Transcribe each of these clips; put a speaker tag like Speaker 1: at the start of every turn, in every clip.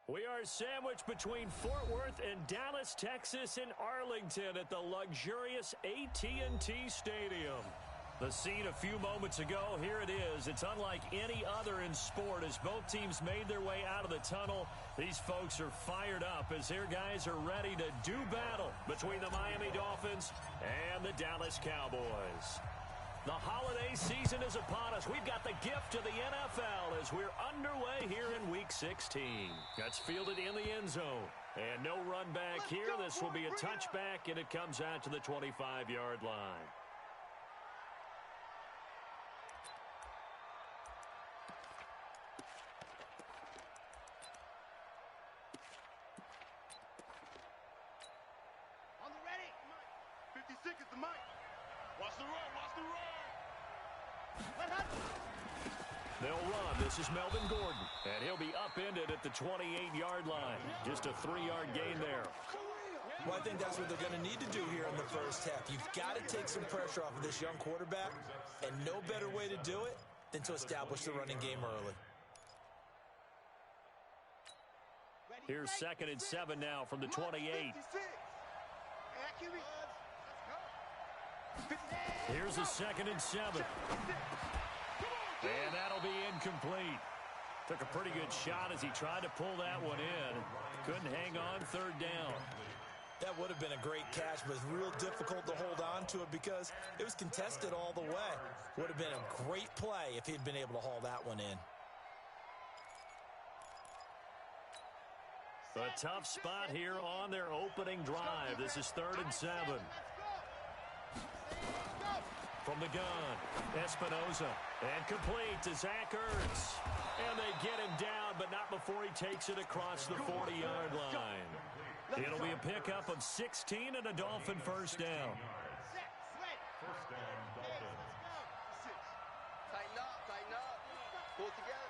Speaker 1: We are sandwiched between Fort Worth and Dallas, Texas, and Arlington at the luxurious AT&T Stadium. The scene a few moments ago, here it is. It's unlike any other in sport as both teams made their way out of the tunnel. These folks are fired up as their guys are ready to do battle between the Miami Dolphins and the Dallas Cowboys. The holiday season is upon us. We've got the gift of the NFL as we're underway here in Week 16. That's fielded in the end zone. And no run back here. This will be a touchback, and it comes out to the 25-yard line.
Speaker 2: On the ready. 56 is the mic. Watch the run. Watch the run.
Speaker 1: They'll run. This is Melvin Gordon, and he'll be upended at the 28-yard line. Just a 3-yard gain there.
Speaker 3: Well, I think that's what they're going to need to do here in the first half. You've got to take some pressure off of this young quarterback, and no better way to do it than to establish the running game early.
Speaker 1: Here's 2nd and 7 now from the 28. Here's the 2nd and 7. And that'll be incomplete. Took a pretty good shot as he tried to pull that one in. Couldn't hang on 3rd down.
Speaker 3: That would have been a great catch, but it's real difficult to hold on to it because it was contested all the way. Would have been a great play if he'd been able to haul that one in.
Speaker 1: A tough spot here on their opening drive. This is 3rd and 7. From the gun, Espinoza, and complete to Zach Ertz. And they get him down, but not before he takes it across the 40-yard line. It'll be a pickup of 16 and a Dolphin first down.
Speaker 2: Tighten up, pull together.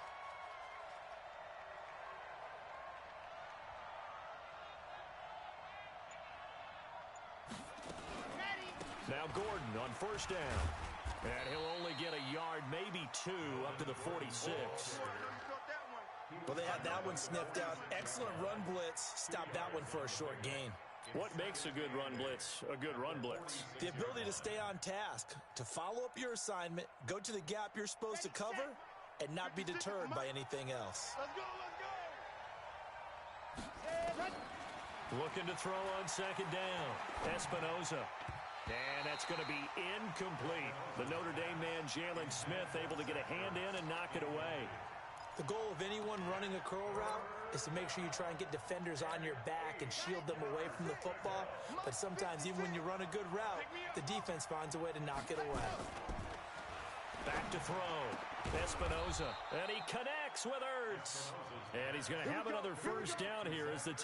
Speaker 1: Now Gordon on 1st down. And he'll only get a yard, maybe 2, up to the 46.
Speaker 3: Well, they had that one sniffed out. Excellent run blitz. Stopped that one for a short gain.
Speaker 1: What makes a good run blitz a good run blitz?
Speaker 3: The ability to stay on task, to follow up your assignment, go to the gap you're supposed to cover, and not be deterred by anything else.
Speaker 2: Let's go.
Speaker 1: Looking to throw on 2nd down. Espinoza. And that's going to be incomplete. The Notre Dame man, Jalen Smith, able to get a hand in and knock it away.
Speaker 3: The goal of anyone running a curl route is to make sure you try and get defenders on your back and shield them away from the football. But sometimes, even when you run a good route, the defense finds a way to knock it away.
Speaker 1: Back to throw. Espinoza. And he connects with Ertz. And he's going to have another first down here as the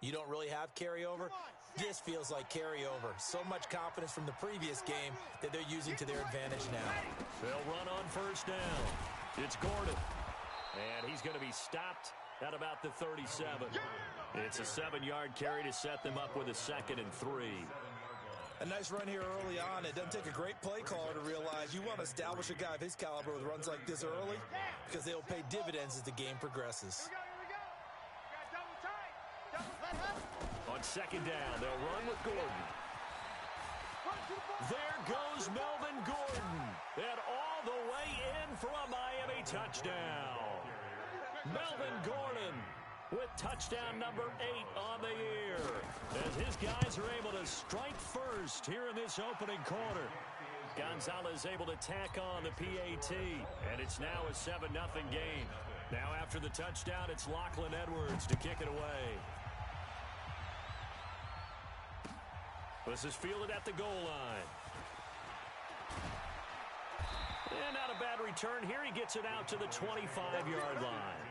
Speaker 3: you don't really have carryover. This feels like carryover. So much confidence from the previous game that they're using to their advantage now.
Speaker 1: They'll run on 1st down. It's Gordon. And he's going to be stopped at about the 37. It's a 7-yard carry to set them up with a 2nd and 3.
Speaker 3: A nice run here early on. It doesn't take a great play caller to realize you want to establish a guy of his caliber with runs like this early because they'll pay dividends as the game progresses.
Speaker 1: On 2nd down, they'll run with Gordon. There goes Melvin Gordon. And all the way in for a Miami touchdown. Melvin Gordon with touchdown number 8 on the year. As his guys are able to strike first here in this opening quarter. Gonzalez able to tack on the PAT. And it's now a 7-0 game. Now after the touchdown, it's Lachlan Edwards to kick it away. This is fielded at the goal line. And not a bad return here. He gets it out to the 25-yard line.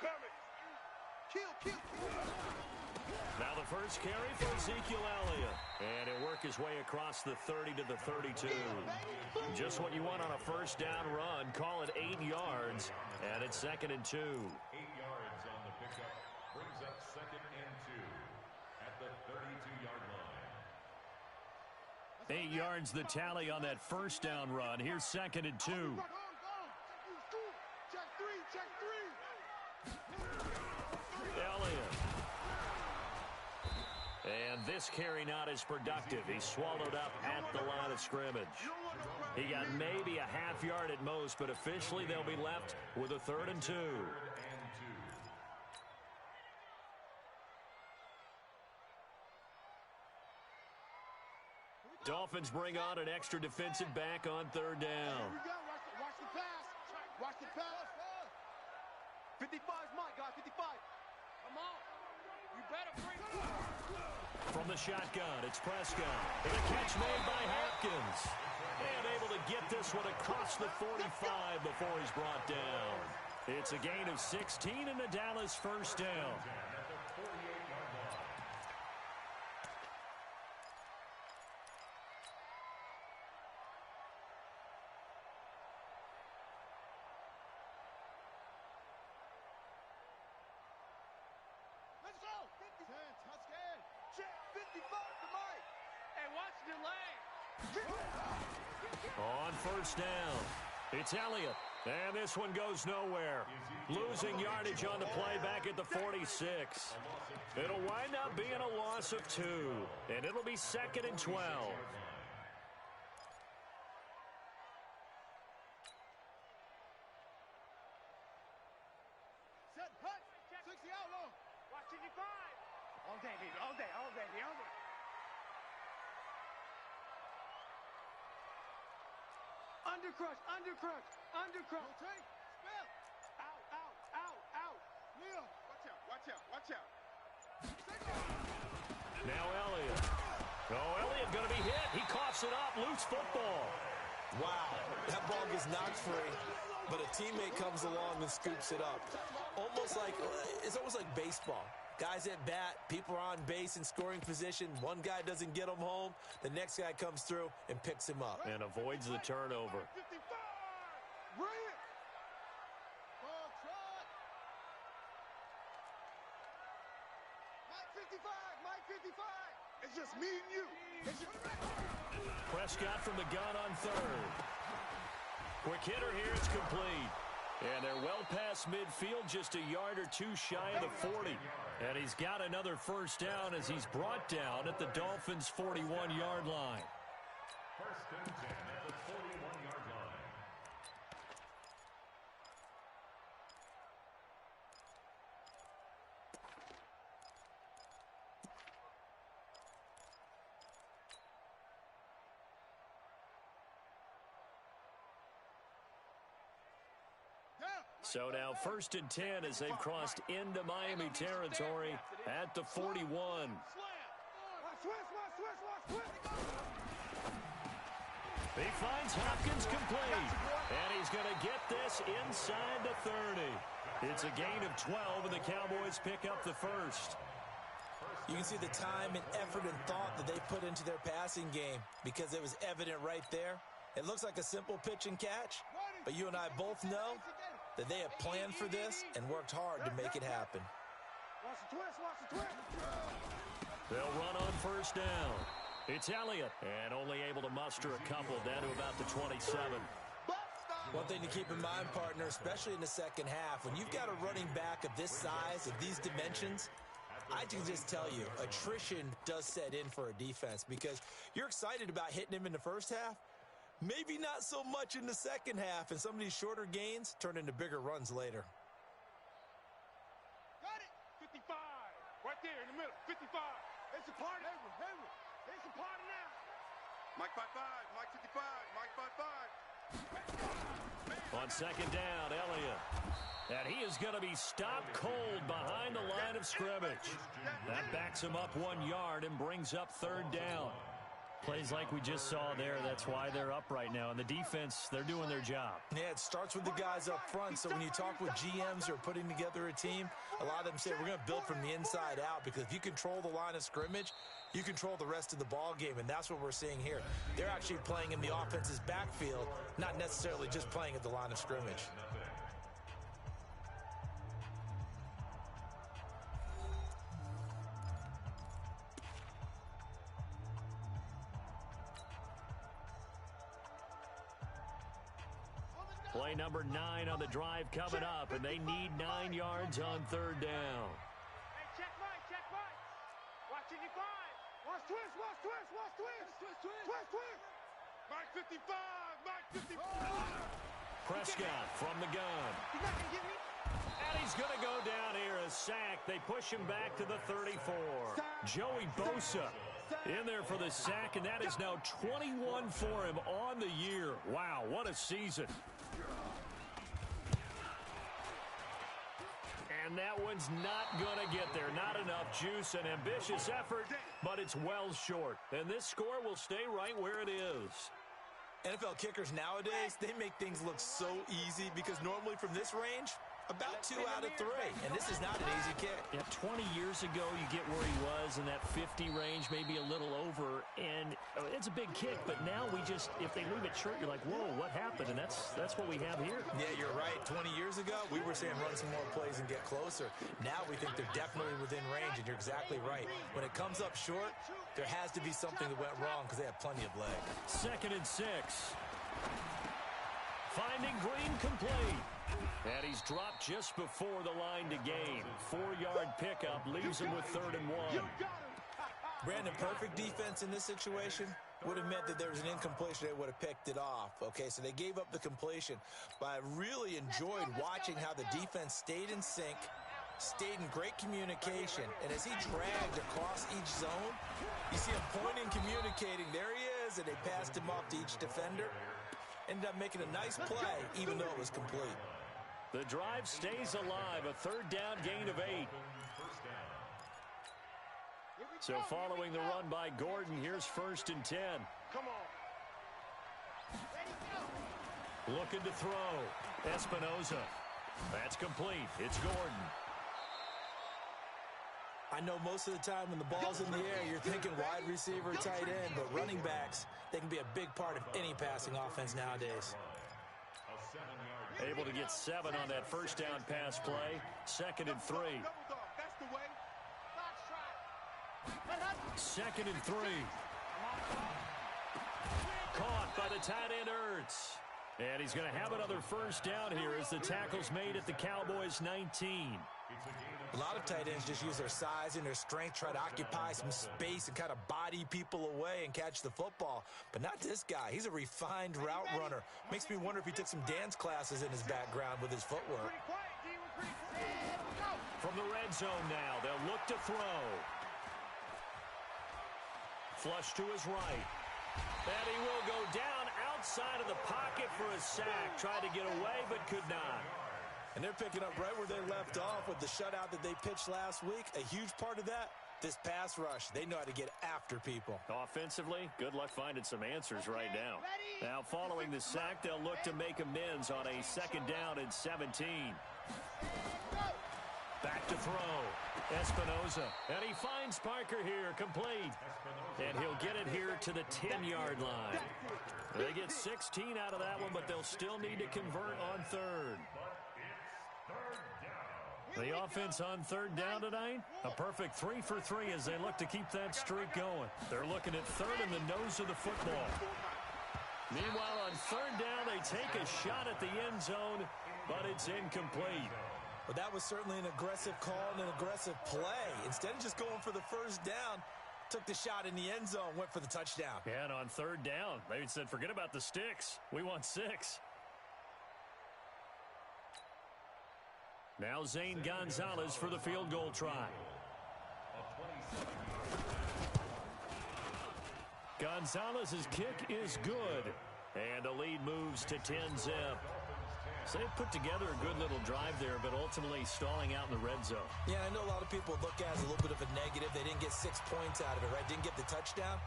Speaker 2: coming. Kill.
Speaker 1: Now the first carry for Ezekiel Elliott. And he'll work his way across the 30 to the 32. Just what you want on a first down run. Call it 8 yards. And it's 2nd and 2.
Speaker 4: 8 yards on the pickup. Brings up 2nd and 2 at the 32-yard line.
Speaker 1: 8 yards the tally on that first down run. Here's 2nd and 2.
Speaker 2: Check three.
Speaker 1: Elliott. And this carry not as productive. He's swallowed up at the line of scrimmage. He got maybe a half yard at most, but officially they'll be left with a 3rd and 2. Dolphins bring on an extra defensive back on 3rd down.
Speaker 2: Here we go. Watch the pass. Watch the pass. 55's Mike, guys. 55. Come on. You better bring it.
Speaker 1: From the shotgun, it's Prescott. And a catch made by Hopkins. And able to get this one across the 45 before he's brought down. It's a gain of 16 and a Dallas first down.
Speaker 2: Let's go. 10, touchdown. Check 55 to Mike. Hey, watch the lane.
Speaker 1: On first down, it's Elliott. And this one goes nowhere. Losing yardage on the play back at the 46. It'll wind up being a loss of 2. And it'll be 2nd and 12.
Speaker 2: Set, hut. 60 out long. Watch 55. All day, baby. All day. Undercrush. Rotate. Spell. Out. Leo. Watch out.
Speaker 1: Now Elliott. Elliott going to be hit. He coughs it up. Loose football.
Speaker 3: Wow, that ball gets knocked free, but a teammate comes along and scoops it up. It's almost like baseball. Guys at bat, people are on base in scoring position. One guy doesn't get him home. The next guy comes through and picks him up.
Speaker 1: And avoids the turnover.
Speaker 2: 55. Bring it. Ball trot. Mike 55. It's just me and you.
Speaker 1: Prescott from the gun on 3rd. Quick hitter here. It's complete. And they're well past midfield, just a yard or 2 shy of the 40. And he's got another first down as he's brought down at the Dolphins' 41-yard line.
Speaker 4: 1st and 10 at the 41-yard line.
Speaker 1: So now 1st and 10 as they've crossed into Miami territory at the 41. He finds Hopkins complete, and he's going to get this inside the 30. It's a gain of 12, and the Cowboys pick up the first.
Speaker 3: You can see the time and effort and thought that they put into their passing game because it was evident right there. It looks like a simple pitch and catch, but you and I both know that they have planned for this and worked hard to make it happen.
Speaker 2: Watch the twist.
Speaker 1: They'll run on first down. It's Elliott, and only able to muster a couple down to about the 27.
Speaker 3: One thing to keep in mind, partner, especially in the second half, when you've got a running back of this size, of these dimensions, I can just tell you, attrition does set in for a defense because you're excited about hitting him in the first half. Maybe not so much in the second half, and some of these shorter gains turn into bigger runs later.
Speaker 2: Got it. 55. Right there in the middle. 55. It's a party. Hayward. It's a party now. Mike 55. Mike 55.
Speaker 1: On second down, Elliott. And he is going to be stopped cold behind the line of scrimmage. That backs him up 1 yard and brings up 3rd down. Plays like we just saw there, that's why they're up right now. And the defense, they're doing their job.
Speaker 3: Yeah, it starts with the guys up front. So when you talk with GMs who are putting together a team, a lot of them say we're going to build from the inside out, because if you control the line of scrimmage, you control the rest of the ball game, and that's what we're seeing here. They're actually playing in the offense's backfield, not necessarily just playing at the line of scrimmage.
Speaker 1: Play number 9 on the drive coming up, and they need 9 yards on third down.
Speaker 2: Hey, check right, check right. Watching you find. Watch twist, watch twist, watch twist. Twist, twist. Mike 55, Mike 55.
Speaker 1: Prescott from the gun.
Speaker 2: He's not going to get me.
Speaker 1: And he's going to go down here, a sack. They push him back to the 34. Joey Bosa in there for the sack, and that is now 21 for him on the year. Wow, what a season. And that one's not going to get there. Not enough juice, an ambitious effort, but it's well short. And this score will stay right where it is.
Speaker 3: NFL kickers nowadays, they make things look so easy, because normally from this range, about 2 out of 3. And this is not an easy kick.
Speaker 1: Yeah, 20 years ago, you get where he was in that 50 range, maybe a little over, and it's a big kick. But now we just, if they leave it short, you're like, whoa, what happened? And that's what we have here.
Speaker 3: Yeah, you're right. 20 years ago, we were saying run some more plays and get closer. Now we think they're definitely within range, and you're exactly right. When it comes up short, there has to be something that went wrong, because they have plenty of leg.
Speaker 1: 2nd and 6. Finding Green complete. And he's dropped just before the line to gain. 4-yard pickup leaves him with 3rd and 1.
Speaker 3: Brandon, perfect defense in this situation would have meant that there was an incompletion. They would have picked it off. Okay, so they gave up the completion. But I really enjoyed watching how the defense stayed in sync, stayed in great communication. And as he dragged across each zone, you see him pointing, communicating. There he is, and they passed him off to each defender. Ended up making a nice play, even though it was complete.
Speaker 1: The drive stays alive. A 3rd down gain of 8. So following the run by Gordon, here's 1st and 10.
Speaker 2: Come on.
Speaker 1: Looking to throw. Espinoza. That's complete. It's Gordon.
Speaker 3: I know most of the time when the ball's in the air, you're thinking wide receiver, tight end, but running backs, they can be a big part of any passing offense nowadays.
Speaker 1: Able to get 7 on that 1st down pass play. 2nd and 3.
Speaker 2: That's the way.
Speaker 1: 2nd and 3. Caught by the tight end Ertz. And he's going to have another 1st down here as the tackle's made at the Cowboys' 19.
Speaker 3: A lot of tight ends just use their size and their strength, try to occupy some space and kind of body people away and catch the football. But not this guy. He's a refined route runner. Makes me wonder if he took some dance classes in his background with his footwork.
Speaker 1: From the red zone now, they'll look to throw. Flush to his right. And he will go down outside of the pocket for a sack. Tried to get away, but could not.
Speaker 3: And they're picking up right where they left off with the shutout that they pitched last week. A huge part of that, this pass rush. They know how to get after people.
Speaker 1: Offensively, good luck finding some answers right now. Now, following the sack, they'll look to make amends on a 2nd down and 17. Back to throw. Espinoza. And he finds Parker here, complete. And he'll get it here to the 10-yard line. They get 16 out of that one, but they'll still need to convert on 3rd. The offense on 3rd down tonight, a perfect 3 for 3 as they look to keep that streak going. They're looking at 3rd in the nose of the football. Meanwhile, on 3rd down, they take a shot at the end zone, but it's incomplete.
Speaker 3: Well, that was certainly an aggressive call and an aggressive play. Instead of just going for the 1st down, took the shot in the end zone, went for the touchdown.
Speaker 1: Yeah, and on 3rd down, they said, forget about the sticks. We want 6. Now Zane Gonzalez for the field goal try. Gonzalez's kick is good. And the lead moves to 10-zip. So they put together a good little drive there, but ultimately stalling out in the red zone.
Speaker 3: Yeah, I know a lot of people look at it as a little bit of a negative. They didn't get 6 points out of it, right? Didn't get the touchdown.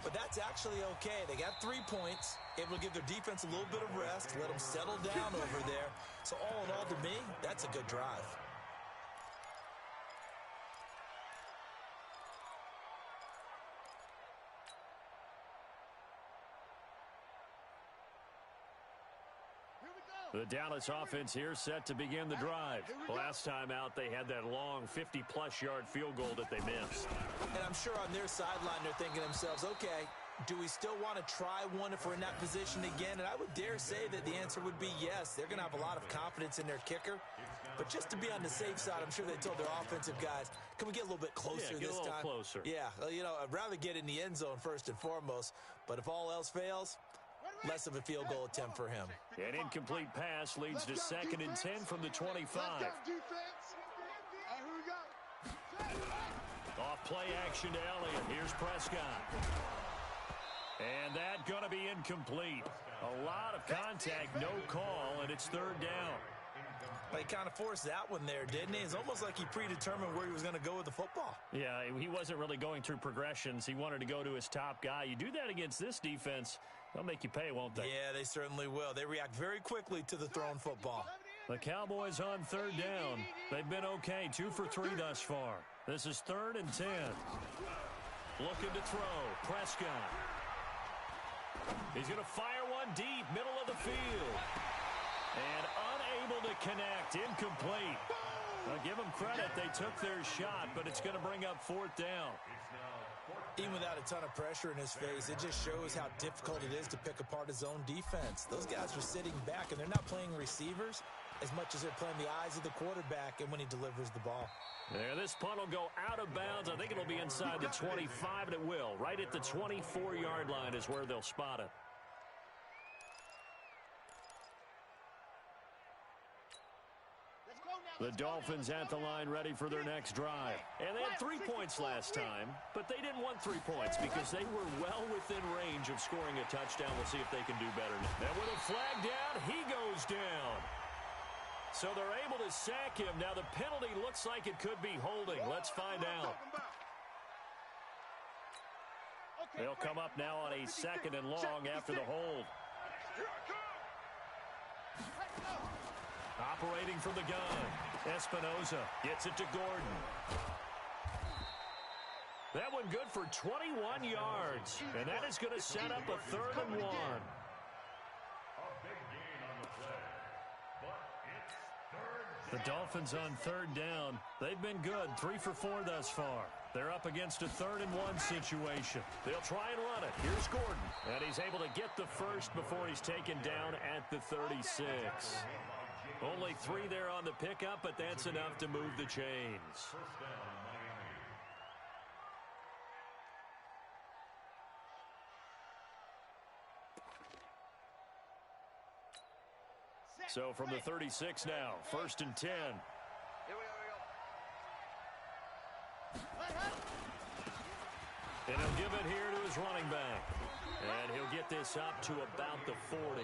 Speaker 3: But that's actually okay. They got 3 points, able to give their defense a little bit of rest, let them settle down over there. So all in all, to me, that's a good drive.
Speaker 1: The Dallas offense here set to begin the drive. Last time out, they had that long 50-plus yard field goal that they missed.
Speaker 3: And I'm sure on their sideline they're thinking to themselves, okay, do we still want to try one if we're in that position again? And I would dare say that the answer would be yes. They're going to have a lot of confidence in their kicker. But just to be on the safe side, I'm sure they told their offensive guys, can we get a little bit closer this time?
Speaker 1: Get a little closer.
Speaker 3: Yeah, you know, I'd rather get in the end zone first and foremost. But if all else fails, less of a field goal attempt for him.
Speaker 1: An incomplete pass leads to 2nd and 10 from the 25. Off play action to Elliott. Here's Prescott. And that going to be incomplete. A lot of contact, no call, and it's 3rd down.
Speaker 3: He kind of forced that one there, didn't he? It's almost like he predetermined where he was going to go with the football.
Speaker 1: Yeah, he wasn't really going through progressions. He wanted to go to his top guy. You do that against this defense, they'll make you pay, won't they?
Speaker 3: Yeah, they certainly will. They react very quickly to the thrown football.
Speaker 1: The Cowboys on 3rd down. They've been okay, 2 for 3 thus far. This is 3rd and 10. Looking to throw. Prescott. He's going to fire one deep, middle of the field. And unable to connect, incomplete. I'll give them credit, they took their shot, but it's going to bring up 4th down.
Speaker 3: Even without a ton of pressure in his face, it just shows how difficult it is to pick apart his own defense. Those guys are sitting back, and they're not playing receivers as much as they're playing the eyes of the quarterback and when he delivers the ball.
Speaker 1: There, this punt will go out of bounds. I think it'll be inside the 25, and it will. Right at the 24-yard line is where they'll spot it. The Dolphins at the line ready for their next drive. And they had 3 points last time, but they didn't want 3 points because they were well within range of scoring a touchdown. We'll see if they can do better. And with a flag down, he goes down. So they're able to sack him. Now the penalty looks like it could be holding. Let's find out. They'll come up now on a 2nd and long after the hold. Operating from the gun. Espinoza gets it to Gordon. That one good for 21 yards. And that is going to set up a 3rd and 1. The Dolphins on 3rd down. They've been good, 3 for 4 thus far. They're up against a 3rd and 1 situation. They'll try and run it. Here's Gordon. And he's able to get the first before he's taken down at the 36. Only 3 there on the pickup, but that's enough to move the chains. So from the 36 now, 1st and 10. And he'll give it here to his running back. And he'll get this up to about the 40.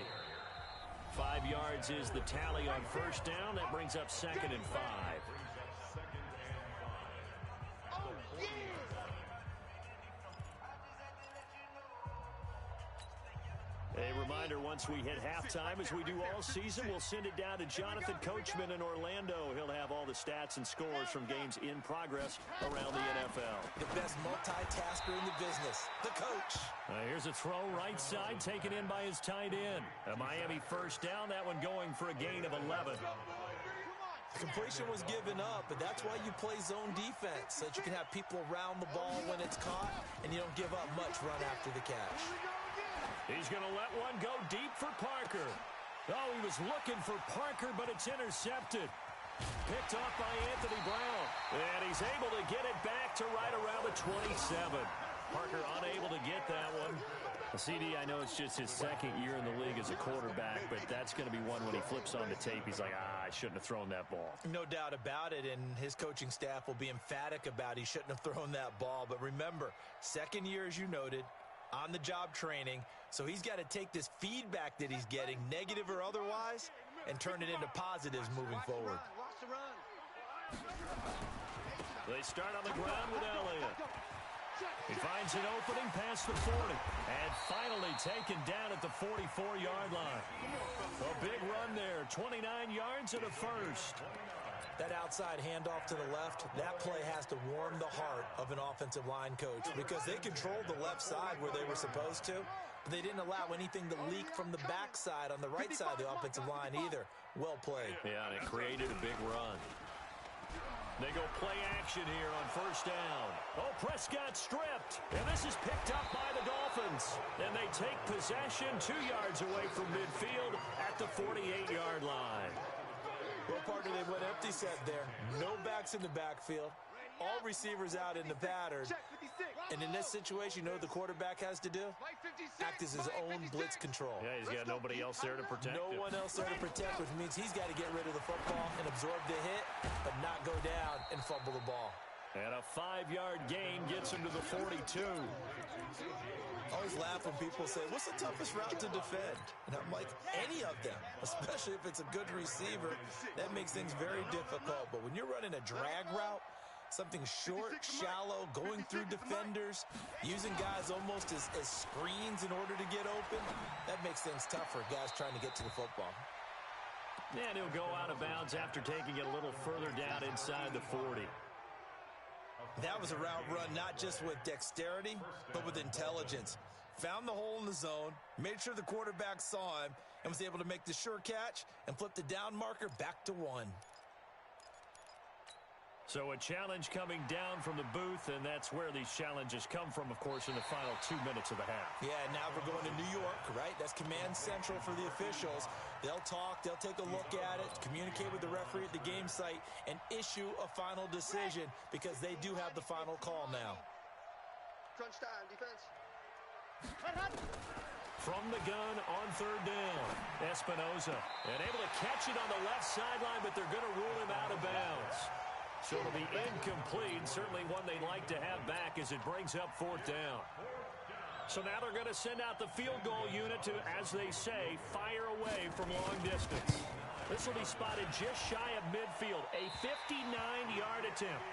Speaker 1: 5 yards is the tally on 1st down. That brings up 2nd and 5. A reminder, once we hit halftime, as we do all season, we'll send it down to Jonathan Coachman in Orlando. He'll have all the stats and scores from games in progress around the NFL.
Speaker 3: The best multitasker in the business, the coach.
Speaker 1: Here's a throw right side, taken in by his tight end. A Miami 1st down, that one going for a gain of 11.
Speaker 3: The completion was given up, but that's why you play zone defense, so that you can have people around the ball when it's caught, and you don't give up much run after the catch.
Speaker 1: He's going to let one go deep for Parker. Oh, he was looking for Parker, but it's intercepted. Picked off by Anthony Brown. And he's able to get it back to right around the 27. Parker unable to get that one. CD, I know it's just his 2nd year in the league as a quarterback, but that's going to be one when he flips on the tape. He's like, I shouldn't have thrown that ball.
Speaker 3: No doubt about it, and his coaching staff will be emphatic about he shouldn't have thrown that ball. But remember, 2nd year, as you noted, on-the-job training, so he's got to take this feedback that he's getting, negative or otherwise, and turn it into positives moving forward.
Speaker 1: They start on the ground with Elliott. He finds an opening past the 40 and finally taken down at the 44-yard line. A big run there, 29 yards and a first.
Speaker 3: That outside handoff to the left, that play has to warm the heart of an offensive line coach because they controlled the left side where they were supposed to, but they didn't allow anything to leak from the backside on the right side of the offensive line either. Well played.
Speaker 1: Yeah, and it created a big run. They go play action here on first down. Oh, Prescott stripped. And this is picked up by the Dolphins. And they take possession 2 yards away from midfield at the 48-yard line.
Speaker 3: Well, partner, they went empty set there. No backs in the backfield. All receivers out in the pattern. And in this situation, you know what the quarterback has to do? Act as his own blitz control.
Speaker 1: Yeah, he's got nobody else there to protect him.
Speaker 3: No one else there to protect, which means he's got to get rid of the football and absorb the hit, but not go down and fumble the ball.
Speaker 1: And a 5-yard gain gets him to the 42.
Speaker 3: I always laugh when people say, what's the toughest route to defend? And I'm like, any of them, especially if it's a good receiver. That makes things very difficult. But when you're running a drag route, something short, shallow, going through defenders, using guys almost as screens in order to get open, that makes things tough for guys trying to get to the football.
Speaker 1: And he'll go out of bounds after taking it a little further down inside the 40.
Speaker 3: That was a route run not just with dexterity, but with intelligence. Found the hole in the zone, made sure the quarterback saw him, and was able to make the sure catch and flip the down marker back to 1.
Speaker 1: So a challenge coming down from the booth, and that's where these challenges come from, of course, in the final 2 minutes of the half.
Speaker 3: Yeah, now we're going to New York, right? That's command central for the officials. They'll talk, they'll take a look at it, communicate with the referee at the game site, and issue a final decision because they do have the final call now.
Speaker 2: Crunch time, defense.
Speaker 1: From the gun on third down, Espinoza. And able to catch it on the left sideline, but they're going to rule him out of bounds. So it'll be incomplete, certainly one they'd like to have back as it brings up fourth down. So now they're going to send out the field goal unit to, as they say, fire away from long distance. This will be spotted just shy of midfield, a 59-yard attempt.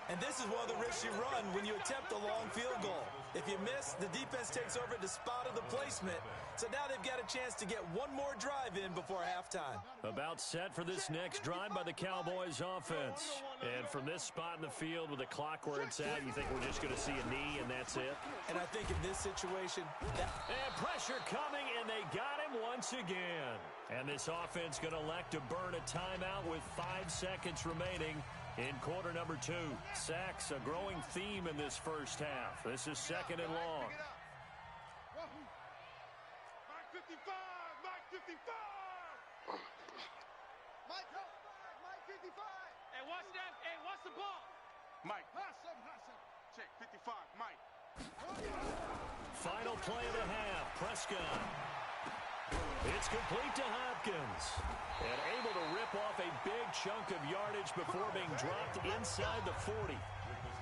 Speaker 3: And this is one of the risks you run when you attempt a long field goal. If you miss, the defense takes over at the spot of the placement. So now they've got a chance to get one more drive in before halftime.
Speaker 1: About set for this next drive by the Cowboys offense. And from this spot in the field with the clock where it's at, you think we're just going to see a knee and that's it?
Speaker 3: And I think in this situation...
Speaker 1: And pressure coming, and they got him once again. And this offense going to elect to burn a timeout with 5 seconds remaining in quarter number 2. Sacks, a growing theme in this first half. This is second and long.
Speaker 2: Mike 55! Mike 55! Mike 55! Hey, watch that. Hey, watch the ball. Mike. Hassan. Check 55. Mike.
Speaker 1: Final play of the half. Prescott. It's complete to Hopkins. And able to rip off a big chunk of yardage before being dropped inside the 40.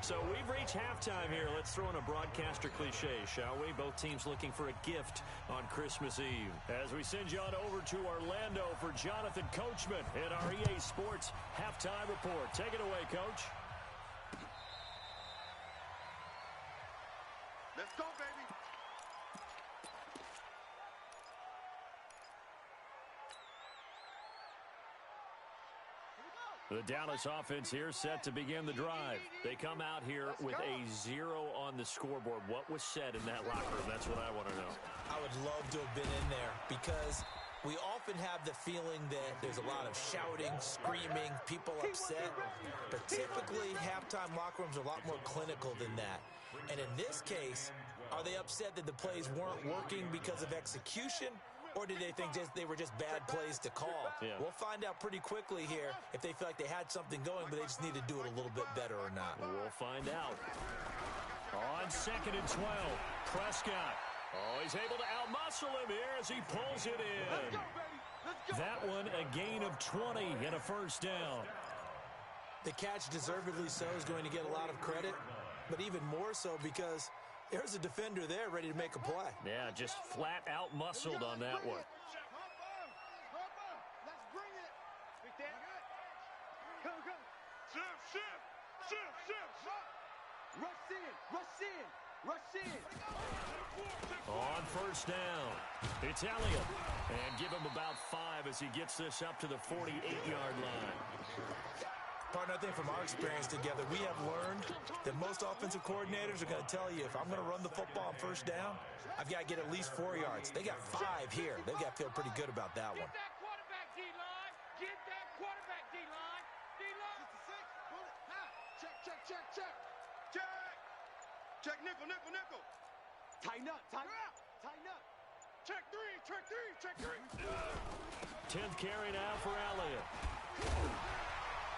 Speaker 1: So we've reached halftime here. Let's throw in a broadcaster cliche, shall we? Both teams looking for a gift on Christmas Eve. As we send you on over to Orlando for Jonathan Coachman in our EA Sports Halftime Report. Take it away, Coach.
Speaker 2: Let's go, baby.
Speaker 1: The Dallas offense here set to begin the drive. They come out here with a 0 on the scoreboard. What was said in that locker room? That's what I want to know.
Speaker 3: I would love to have been in there because we often have the feeling that there's a lot of shouting, screaming, people upset. But typically, halftime locker rooms are a lot more clinical than that. And in this case, are they upset that the plays weren't working because of execution? Or did they think they were just bad plays to call?
Speaker 1: Yeah.
Speaker 3: We'll find out pretty quickly here if they feel like they had something going, but they just need to do it a little bit better or not.
Speaker 1: We'll find out. On second and 12, Prescott. Oh, he's able to outmuscle him here as he pulls it in. That one, a gain of 20 and a first down.
Speaker 3: The catch, deservedly so, is going to get a lot of credit, but even more so because there's a defender there ready to make a play.
Speaker 1: Yeah, just flat out muscled on that one.
Speaker 2: Let's bring it. Big Dan. Go. Shift. Rush in, rush in, rush in.
Speaker 1: On first down, it's Elliott. And give him about 5 as he gets this up to the 48-yard line.
Speaker 3: Partner, I think from our experience together, we have learned that most offensive coordinators are going to tell you, if I'm going to run the football on first down, I've got to get at least 4 yards. They got 5 here. They've got to feel pretty good about that one.
Speaker 2: Get that quarterback, D-line. Get that quarterback, D-line. D-line. 66, pull it. Check, check, check, check. Check. Check nickel, nickel, nickel. Tighten up, tighten up, tighten up. Check 3, check 3, check 3.
Speaker 1: 10th carry now for Elliott.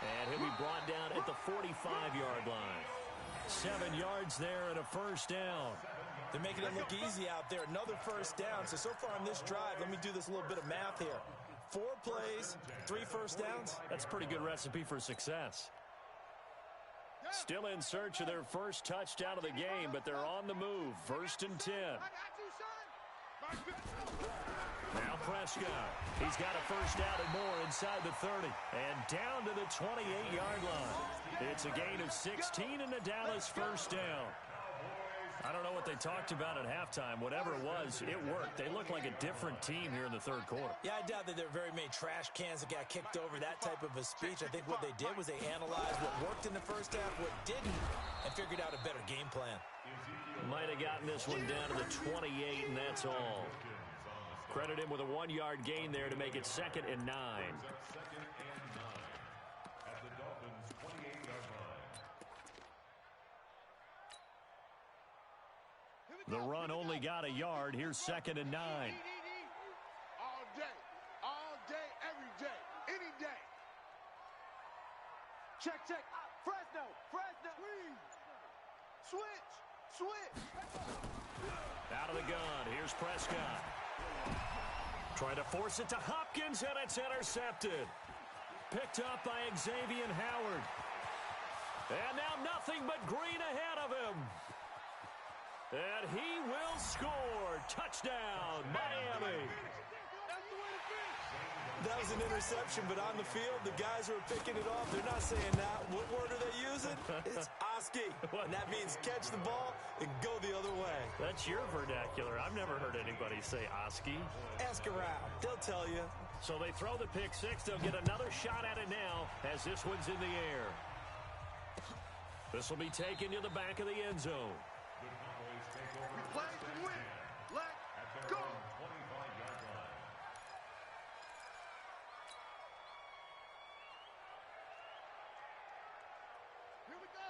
Speaker 1: And he'll be brought down at the 45-yard line. 7 yards there and a first down.
Speaker 3: They're making it look easy out there. Another first down. So far on this drive, let me do this little bit of math here. 4 plays, 3 first downs.
Speaker 1: That's a pretty good recipe for success. Still in search of their first touchdown of the game, but they're on the move. 1st and 10. Now Prescott. He's got a first down and more inside the 30. And down to the 28-yard line. It's a gain of 16 and the Dallas first down. I don't know what they talked about at halftime. Whatever it was, it worked. They look like a different team here in the third quarter.
Speaker 3: Yeah, I doubt that there are very many trash cans that got kicked over, that type of a speech. I think what they did was they analyzed what worked in the first half, what didn't, and figured out a better game plan.
Speaker 1: Might have gotten this one down to the 28, and that's all. Credit him with a 1-yard gain there to make it 2nd and 9. The run only got a yard. Here's 2nd and 9.
Speaker 2: All day, every day, any day. Check, check. Fresno. Switch.
Speaker 1: Out of the gun. Here's Prescott. Trying to force it to Hopkins, and it's intercepted. Picked up by Xavier Howard. And now nothing but green ahead of him. And he will score. Touchdown, Miami.
Speaker 3: That was an interception, but on the field, the guys who are picking it off, they're not saying that. What word are they using? It's Oski. And that means catch the ball and go the other way.
Speaker 1: That's your vernacular. I've never heard anybody say Oski.
Speaker 3: Ask around. They'll tell you.
Speaker 1: So they throw the pick 6. They'll get another shot at it now as this one's in the air. This will be taken to the back of the end zone.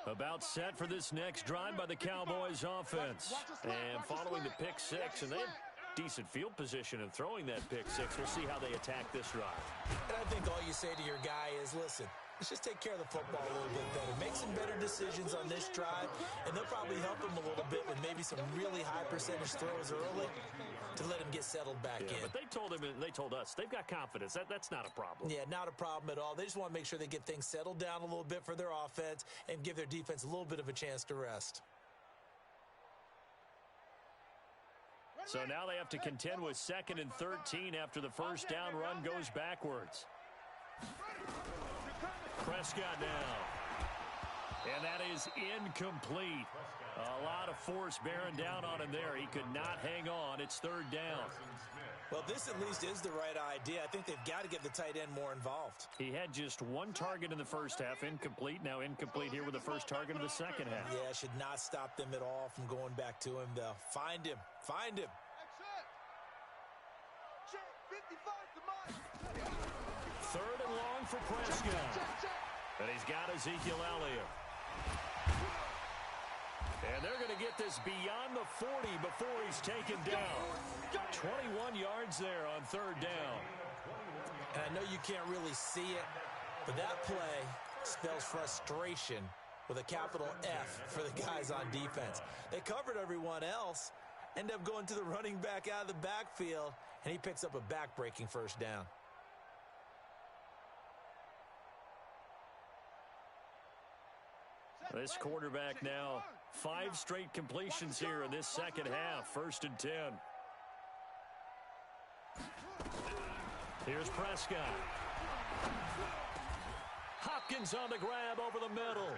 Speaker 1: About set for this next drive by the Cowboys offense. And following the pick 6, and they have decent field position in throwing that pick 6. We'll see how they attack this drive.
Speaker 3: And I think all you say to your guy is, listen, let's just take care of the football a little bit better. Make some better decisions on this drive, and they'll probably help him a little bit with maybe some really high percentage throws early to let him get settled back in.
Speaker 1: But they told him, and they told us, they've got confidence. That's not a problem.
Speaker 3: Yeah, not a problem at all. They just want to make sure they get things settled down a little bit for their offense and give their defense a little bit of a chance to rest.
Speaker 1: So now they have to contend with 2nd and 13 after the first down run goes backwards. Prescott now. And that is incomplete. A lot of force bearing down on him there. He could not hang on. It's 3rd down.
Speaker 3: Well, this at least is the right idea. I think they've got to get the tight end more involved.
Speaker 1: He had just 1 target in the first half. Incomplete. Now incomplete here with the first target of the second half.
Speaker 3: Yeah, should not stop them at all from going back to him, though. Find him. Find him.
Speaker 1: 3rd and long for Prescott. And he's got Ezekiel Elliott. And they're going to get this beyond the 40 before he's taken down. 21 yards there on 3rd down.
Speaker 3: And I know you can't really see it, but that play spells frustration with a capital F for the guys on defense. They covered everyone else, end up going to the running back out of the backfield, and he picks up a back-breaking first down.
Speaker 1: This quarterback now, 5 straight completions here in this second half. 1st and 10. Here's Prescott. Hopkins on the grab over the middle.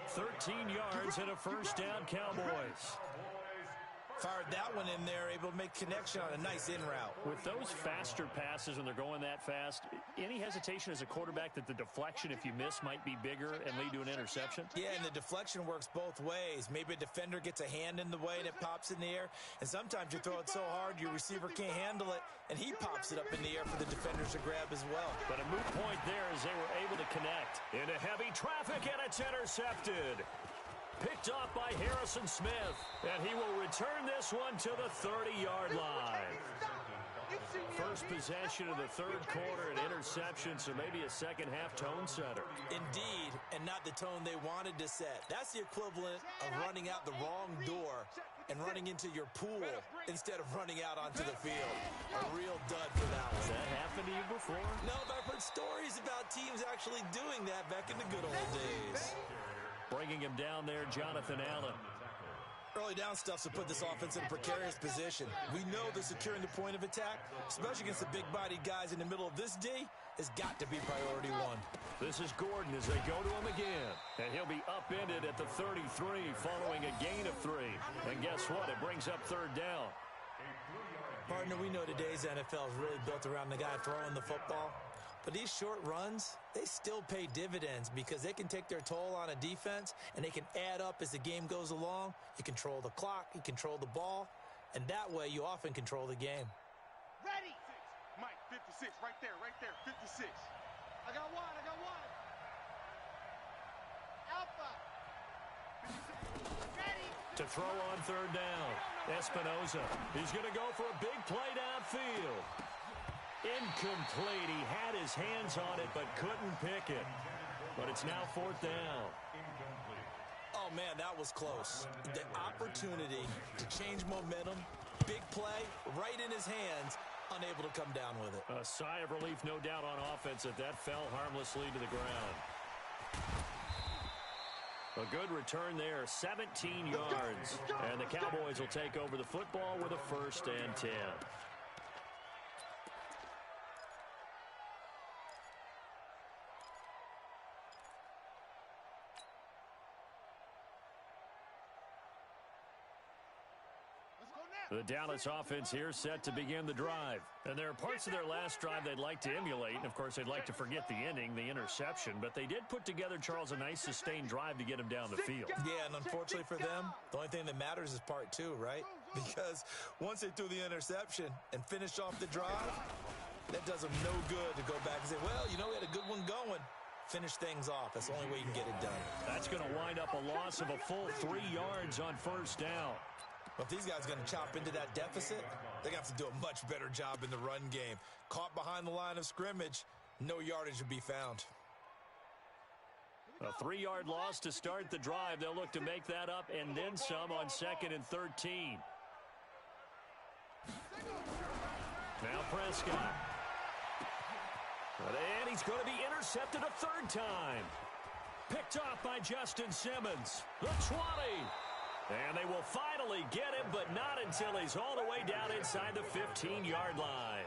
Speaker 1: 13 yards and a first down, Cowboys.
Speaker 3: Fired that one in there, able to make connection on a nice in route.
Speaker 1: With those faster passes when they're going that fast, any hesitation as a quarterback that the deflection, if you miss, might be bigger and lead to an interception?
Speaker 3: Yeah, and the deflection works both ways. Maybe a defender gets a hand in the way and it pops in the air, and sometimes you throw it so hard your receiver can't handle it, and he pops it up in the air for the defenders to grab as well.
Speaker 1: But a moot point there as they were able to connect. Into heavy traffic, and it's intercepted. Picked off by Harrison Smith, and he will return this one to the 30-yard line. First possession of the third quarter, an interception, so maybe a second-half tone setter.
Speaker 3: Indeed, and not the tone they wanted to set. That's the equivalent of running out the wrong door and running into your pool instead of running out onto the field. A real dud for that one.
Speaker 1: Has that happened to you before?
Speaker 3: No, but I've heard stories about teams actually doing that back in the good old days.
Speaker 1: Bringing him down there, Jonathan Allen.
Speaker 3: Early down stuff to put this offense in a precarious position. We know that securing the point of attack, especially against the big-bodied guys in the middle of this D, has got to be priority one.
Speaker 1: This is Gordon as they go to him again. And he'll be upended at the 33 following a gain of 3. And guess what? It brings up third down.
Speaker 3: Partner, we know today's NFL is really built around the guy throwing the football. But these short runs, they still pay dividends because they can take their toll on a defense and they can add up as the game goes along. You control the clock, you control the ball, and that way you often control the game.
Speaker 2: Ready. Mike, 56, right there, 56. I got one. Alpha. Ready.
Speaker 1: To throw on third down, Espinoza. He's going to go for a big play downfield. Incomplete. He had his hands on it but couldn't pick it. But it's now fourth down.
Speaker 3: Oh, man, that was close. The opportunity to change momentum, big play, right in his hands, unable to come down with it.
Speaker 1: A sigh of relief, no doubt, on offense that fell harmlessly to the ground. A good return there, 17 yards. And the Cowboys will take over the football with a 1st and 10. The Dallas offense here set to begin the drive. And there are parts of their last drive they'd like to emulate. And, of course, they'd like to forget the ending, the interception. But they did put together, Charles, a nice sustained drive to get him down the field.
Speaker 3: Yeah, and unfortunately for them, the only thing that matters is part 2, right? Because once they threw the interception and finished off the drive, that does them no good to go back and say, well, you know, we had a good one going. Finish things off. That's the only way you can get it done.
Speaker 1: That's going to wind up a loss of a full 3 yards on first down.
Speaker 3: Well, if these guys are going to chop into that deficit, they're going to have to do a much better job in the run game. Caught behind the line of scrimmage, no yardage would be found.
Speaker 1: A 3-yard loss to start the drive. They'll look to make that up and then some on 2nd and 13. Now Prescott. And he's going to be intercepted a 3rd time. Picked off by Justin Simmons. The 20. And they will finally get him, but not until he's all the way down inside the 15-yard line.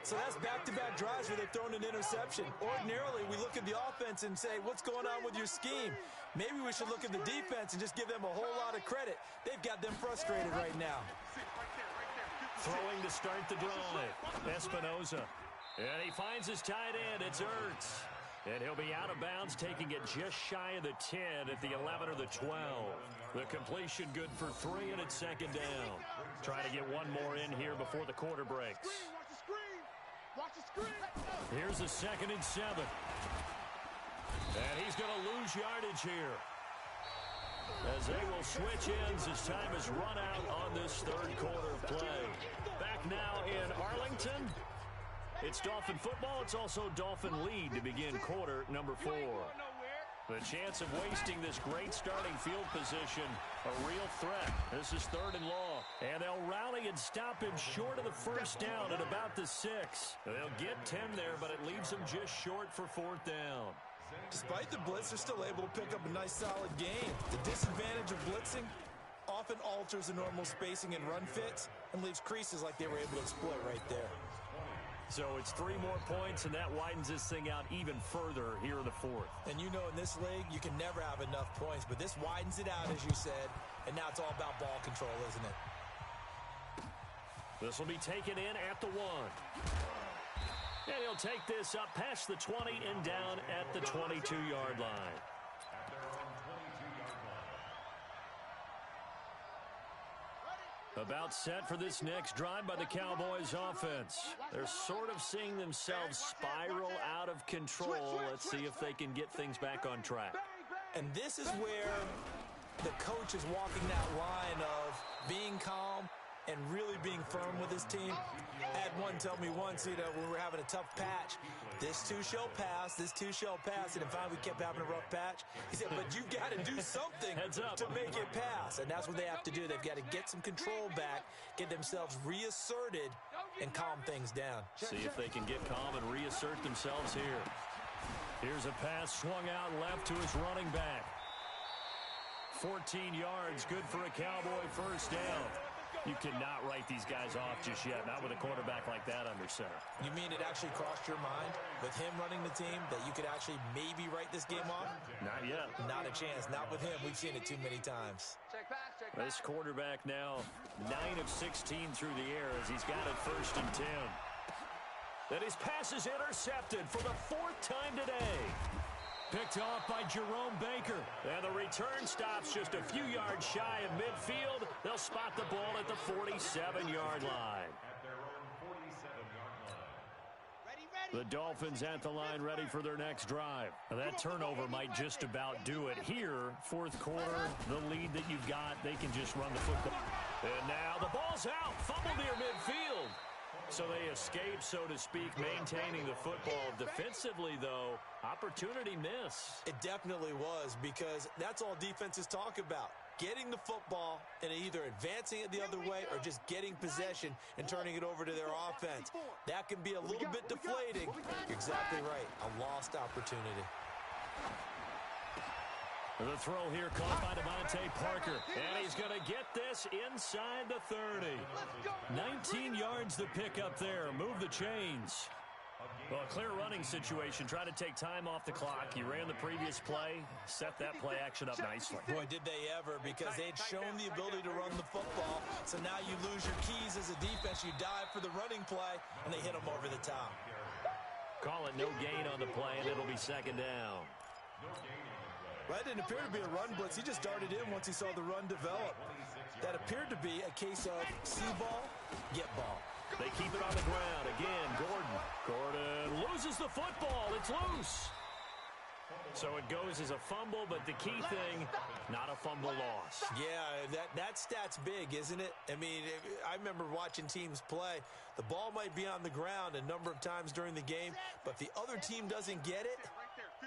Speaker 3: So that's back-to-back drives where they've thrown an interception. Ordinarily, we look at the offense and say, what's going on with your scheme? Maybe we should look at the defense and just give them a whole lot of credit. They've got them frustrated right now.
Speaker 1: Throwing to start the drive. Espinoza. And he finds his tight end. It's Ertz. And he'll be out of bounds, taking it just shy of the 10 at the 11 or the 12. The completion good for 3, and it's 2nd down. Trying to get one more in here before the quarter breaks. Here's a 2nd and 7. And he's going to lose yardage here, as they will switch ends as time has run out on this 3rd quarter of play. Back now in Arlington. It's Dolphin football. It's also Dolphin lead to begin quarter number 4. The chance of wasting this great starting field position, a real threat. This is 3rd and long. And they'll rally and stop him short of the 1st down at about the 6. They'll get 10 there, but it leaves them just short for 4th down.
Speaker 3: Despite the blitz, they're still able to pick up a nice solid game. The disadvantage of blitzing often alters the normal spacing and run fits and leaves creases like they were able to exploit right there.
Speaker 1: So it's 3 more points, and that widens this thing out even further here in the fourth.
Speaker 3: And you know in this league, you can never have enough points, but this widens it out, as you said, and now it's all about ball control, isn't it?
Speaker 1: This will be taken in at the 1. And he'll take this up past the 20 and down at the 22-yard line. About set for this next drive by the Cowboys offense. They're sort of seeing themselves spiral out of control. Let's see if they can get things back on track.
Speaker 3: And this is where the coach is walking that line of being calm and really being firm with his team. I had one tell me once, when we were having a tough patch, this too shall pass, this too shall pass, and if finally we kept having a rough patch, he said, but you've got to do something to make it pass, and that's what they have to do. They've got to get some control back, get themselves reasserted, and calm things down.
Speaker 1: See if they can get calm and reassert themselves here. Here's a pass swung out left to his running back. 14 yards, good for a Cowboy first down. You cannot write these guys off just yet, not with a quarterback like that under center.
Speaker 3: You mean it actually crossed your mind with him running the team that you could actually maybe write this game off?
Speaker 1: Not yet.
Speaker 3: Not a chance. Not with him. We've seen it too many times.
Speaker 1: This quarterback now 9 of 16 through the air as he's got it 1st and 10. Then his pass is intercepted for the 4th time today. Picked off by Jerome Baker. And the return stops just a few yards shy of midfield. They'll spot the ball at the 47-yard line. The Dolphins at the line ready for their next drive. Now that turnover might just about do it here. 4th quarter, the lead that you've got, they can just run the football. And now the ball's out. Fumble near midfield. So they escape, so to speak, maintaining the football. Defensively, though, opportunity miss.
Speaker 3: It definitely was, because that's all defenses talk about. Getting the football and either advancing it the other way or just getting possession and turning it over to their offense. That can be a little bit deflating. You're exactly right. A lost opportunity.
Speaker 1: The throw here caught by Devontae Parker. And he's going to get this inside the 30. 19 yards to pick up there. Move the chains. Well, a clear running situation. Trying to take time off the clock. He ran the previous play. Set that play action up nicely.
Speaker 3: Boy, did they ever, because they'd shown the ability to run the football. So now you lose your keys as a defense. You dive for the running play, and they hit them over the top.
Speaker 1: Call it no gain on the play, and it'll be 2nd down.
Speaker 3: Well, that didn't appear to be a run blitz. He just darted in once he saw the run develop. That appeared to be a case of see ball, get ball.
Speaker 1: They keep it on the ground. Again, Gordon loses the football. It's loose. So it goes as a fumble, but the key thing, not a fumble loss.
Speaker 3: Yeah, that stat's big, isn't it? I mean, I remember watching teams play. The ball might be on the ground a number of times during the game, but if the other team doesn't get it,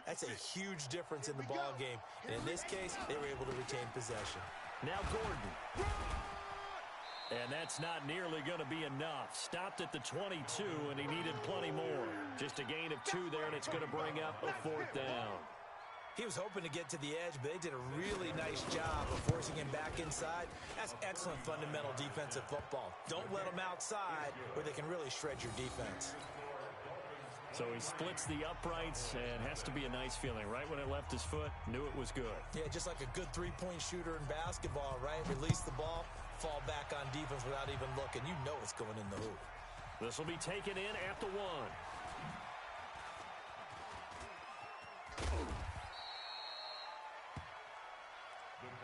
Speaker 3: that's a huge difference in the ball game. And in this case, they were able to retain possession.
Speaker 1: Now Gordon. And that's not nearly going to be enough. Stopped at the 22, and he needed plenty more. Just a gain of 2 there, and it's going to bring up a 4th down.
Speaker 3: He was hoping to get to the edge, but they did a really nice job of forcing him back inside. That's excellent fundamental defensive football. Don't let them outside where they can really shred your defense.
Speaker 1: So he splits the uprights, and has to be a nice feeling. Right when it left his foot, knew it was good.
Speaker 3: Yeah, just like a good three-point shooter in basketball, right? Release the ball, fall back on defense without even looking. You know it's going in the hoop.
Speaker 1: This will be taken in at the 1.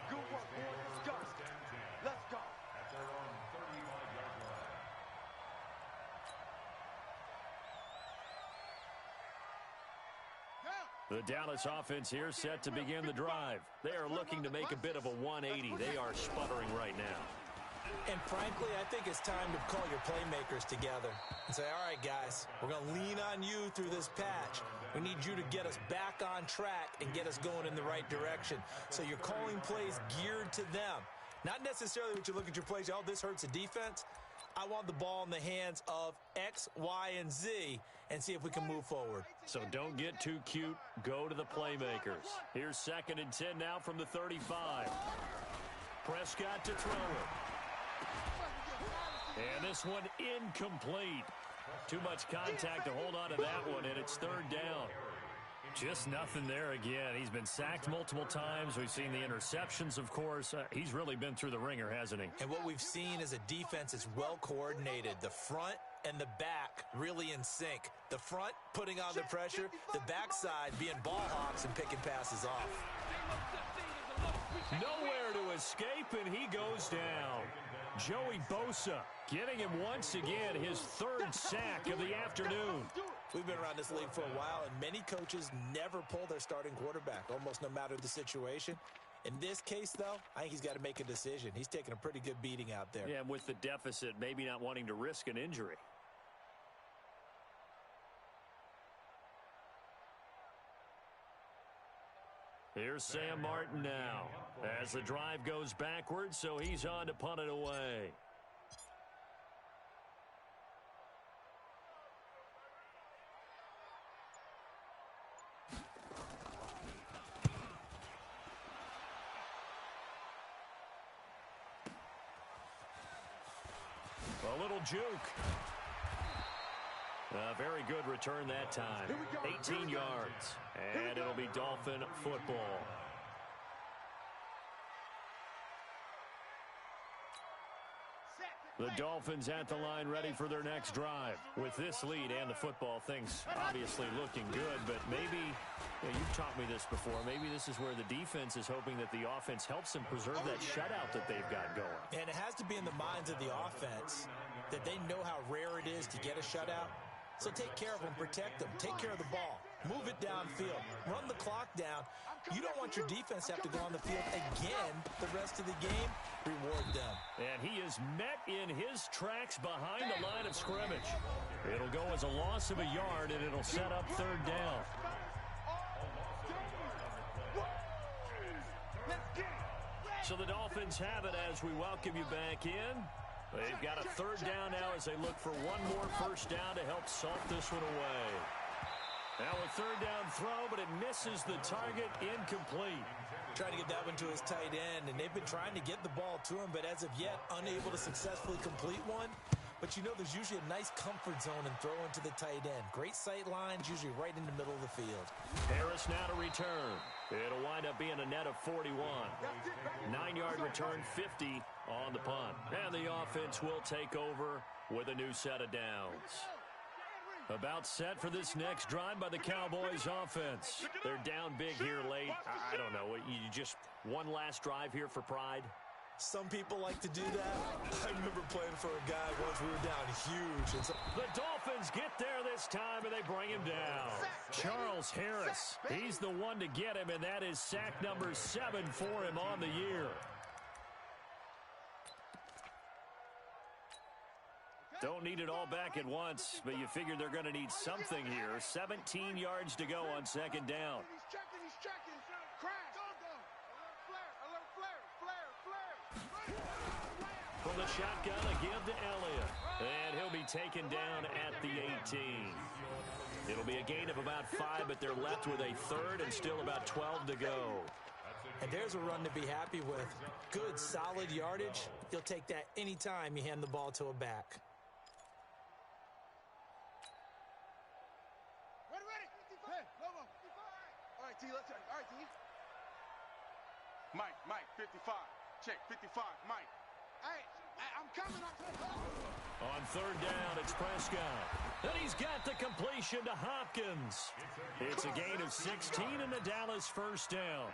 Speaker 2: Good work, boy. Let's go. Let's go.
Speaker 4: At their own 35-yard line.
Speaker 1: The Dallas offense here set to begin the drive. They are looking to make a bit of a 180. They are sputtering right now.
Speaker 3: And frankly, I think it's time to call your playmakers together and say, all right, guys, we're going to lean on you through this patch. We need you to get us back on track and get us going in the right direction. So you're calling plays geared to them. Not necessarily what you look at your plays, oh, this hurts the defense. I want the ball in the hands of X, Y, and Z and see if we can move forward.
Speaker 1: So don't get too cute. Go to the playmakers. Here's 2nd and 10 now from the 35. Prescott to throw it. And this one incomplete. Too much contact to hold on to that one, and it's third down. Just nothing there again. He's been sacked multiple times. We've seen the interceptions, of course. He's really been through the ringer, hasn't he?
Speaker 3: And what we've seen is a defense that's well coordinated. The front and the back really in sync. The front putting on the pressure, the backside being ball hawks and picking passes off.
Speaker 1: Nowhere to escape, and he goes down. Joey Bosa getting him once again his third sack of the afternoon.
Speaker 3: We've been around this league for a while, and many coaches never pull their starting quarterback, almost no matter the situation. In this case, though, I think he's got to make a decision. He's taking a pretty good beating out there.
Speaker 1: Yeah, and with the deficit, maybe not wanting to risk an injury. Here's Sam Martin now as the drive goes backwards, so he's on to punt it away. A little juke. A very good return that time. 18 yards. And it'll be Dolphin football. The Dolphins at the line ready for their next drive. With this lead and the football, things obviously looking good, but maybe, you've taught me this before, maybe this is where the defense is hoping that the offense helps them preserve that shutout that they've got going.
Speaker 3: And it has to be in the minds of the offense that they know how rare it is to get a shutout. So take care of them, protect them, take care of the ball, move it downfield, run the clock down. You don't want your defense to have to go on the field again the rest of the game. Reward them.
Speaker 1: And he is met in his tracks behind the line of scrimmage. It'll go as a loss of a yard, and it'll set up third down. So the Dolphins have it as we welcome you back in. They've got a third down now as they look for one more first down to help salt this one away. Now a third down throw, but it misses the target, incomplete.
Speaker 3: Trying to get that one to his tight end, and they've been trying to get the ball to him, but as of yet, unable to successfully complete one. But you know there's usually a nice comfort zone and throw into the tight end. Great sight lines, usually right in the middle of the field.
Speaker 1: Harris now to return. It'll wind up being a net of 41. 9-yard return, 50 on the punt. And the offense will take over with a new set of downs. About set for this next drive by the Cowboys offense. They're down big here late. I don't know. You just one last drive here for pride?
Speaker 3: Some people like to do that. I remember playing for a guy once we were down huge. And so
Speaker 1: the Dolphins get there this time, and they bring him down. Charles Harris, he's the one to get him, and that is sack number 7 for him on the year. Don't need it all back at once, but you figure they're going to need something here. 17 yards to go on second down.
Speaker 2: He's checking. Crash. Alert, flare.
Speaker 1: From the shotgun, a give to Elliott. And he'll be taken down at the 18. It'll be a gain of about 5, but they're left with a third and still about 12 to go.
Speaker 3: And there's a run to be happy with. Good, solid yardage. You'll take that anytime you hand the ball to a back.
Speaker 2: Mike, 55. Check, 55, Mike. Hey, I'm coming.
Speaker 1: On third down, it's Prescott. And he's got the completion to Hopkins. It's a gain of 16 and the Dallas first down.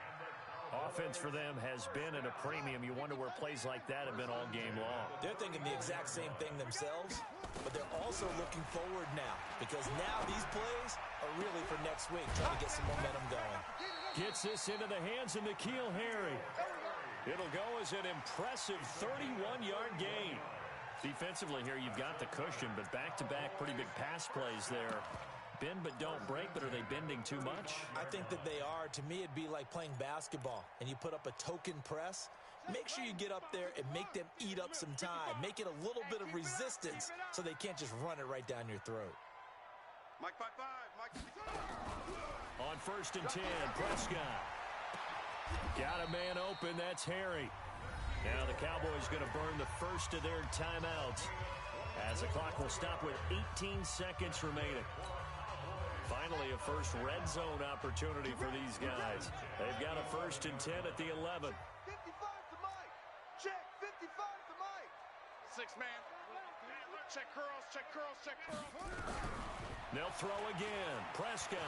Speaker 1: Offense for them has been at a premium. You wonder where plays like that have been all game long.
Speaker 3: They're thinking the exact same thing themselves, but they're also looking forward now because now these plays are really for next week, trying to get some momentum going.
Speaker 1: Gets this into the hands of N'Keal Harry. It'll go as an impressive 31-yard gain. Defensively here, you've got the cushion, but back-to-back pretty big pass plays there. Bend but don't break, but are they bending too much?
Speaker 3: I think that they are. To me, it'd be like playing basketball, and you put up a token press. Make sure you get up there and make them eat up some time. Make it a little bit of resistance so they can't just run it right down your throat.
Speaker 2: Mike 5-5. Mike 55.
Speaker 1: On first and 10, Prescott. Got a man open, that's Harry. Now the Cowboys going to burn the first of their timeouts As the clock will stop with 18 seconds remaining. Finally, a first red zone opportunity for these guys. They've got a 1st and 10 at the 11.
Speaker 2: 55 to Mike. Check 55 to Mike. 6-man. Check curls, check curls, check curls.
Speaker 1: They'll throw again. Prescott.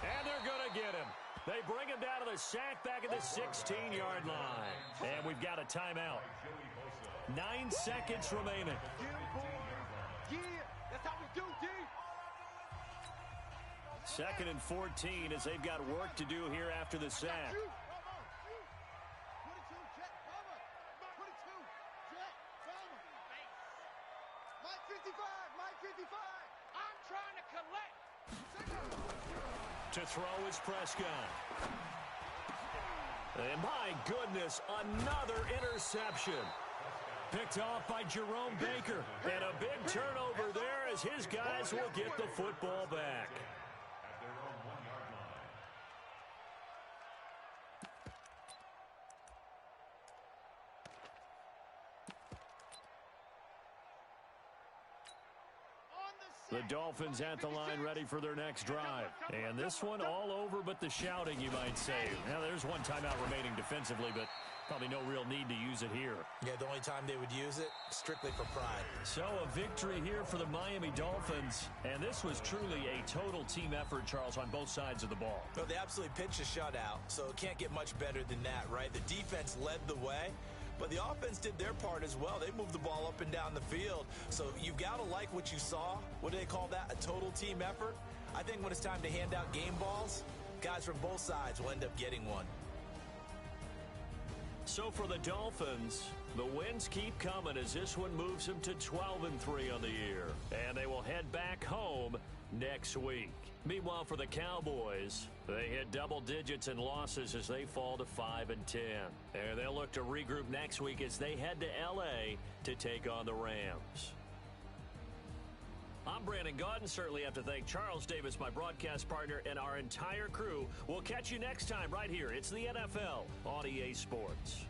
Speaker 1: And they're going to get him. They bring him down to the sack back at the 16-yard line. And we've got a timeout. 9 seconds remaining.
Speaker 2: Yeah, that's how we do, D.
Speaker 1: 2nd and 14 as they've got work to do here after the sack.
Speaker 2: 22, jet, cover. 22, jet, cover. Mike 55, Mike 55. I'm trying to collect.
Speaker 1: To throw is Prescott. And my goodness, another interception. Picked off by Jerome Baker. And a big turnover there as his guys will get the football back.
Speaker 4: At their own 1-yard line.
Speaker 1: The Dolphins at the line ready for their next drive. And this one all over but the shouting, you might say. Now, there's one timeout remaining defensively, but probably no real need to use it here.
Speaker 3: Yeah, the only time they would use it, strictly for pride.
Speaker 1: So a victory here for the Miami Dolphins. And this was truly a total team effort, Charles, on both sides of the ball.
Speaker 3: Well, they absolutely pitched a shutout, so it can't get much better than that, right? The defense led the way, but the offense did their part as well. They moved the ball up and down the field. So you've got to like what you saw. What do they call that? A total team effort? I think when it's time to hand out game balls, guys from both sides will end up getting one.
Speaker 1: So for the Dolphins, the wins keep coming as this one moves them to 12-3 on the year. And they will head back home next week. Meanwhile, for the Cowboys, they hit double digits in losses as they fall to 5-10. And they'll look to regroup next week as they head to L.A. to take on the Rams. I'm Brandon Gaudin. Certainly have to thank Charles Davis, my broadcast partner, and our entire crew. We'll catch you next time right here. It's the NFL on EA Sports.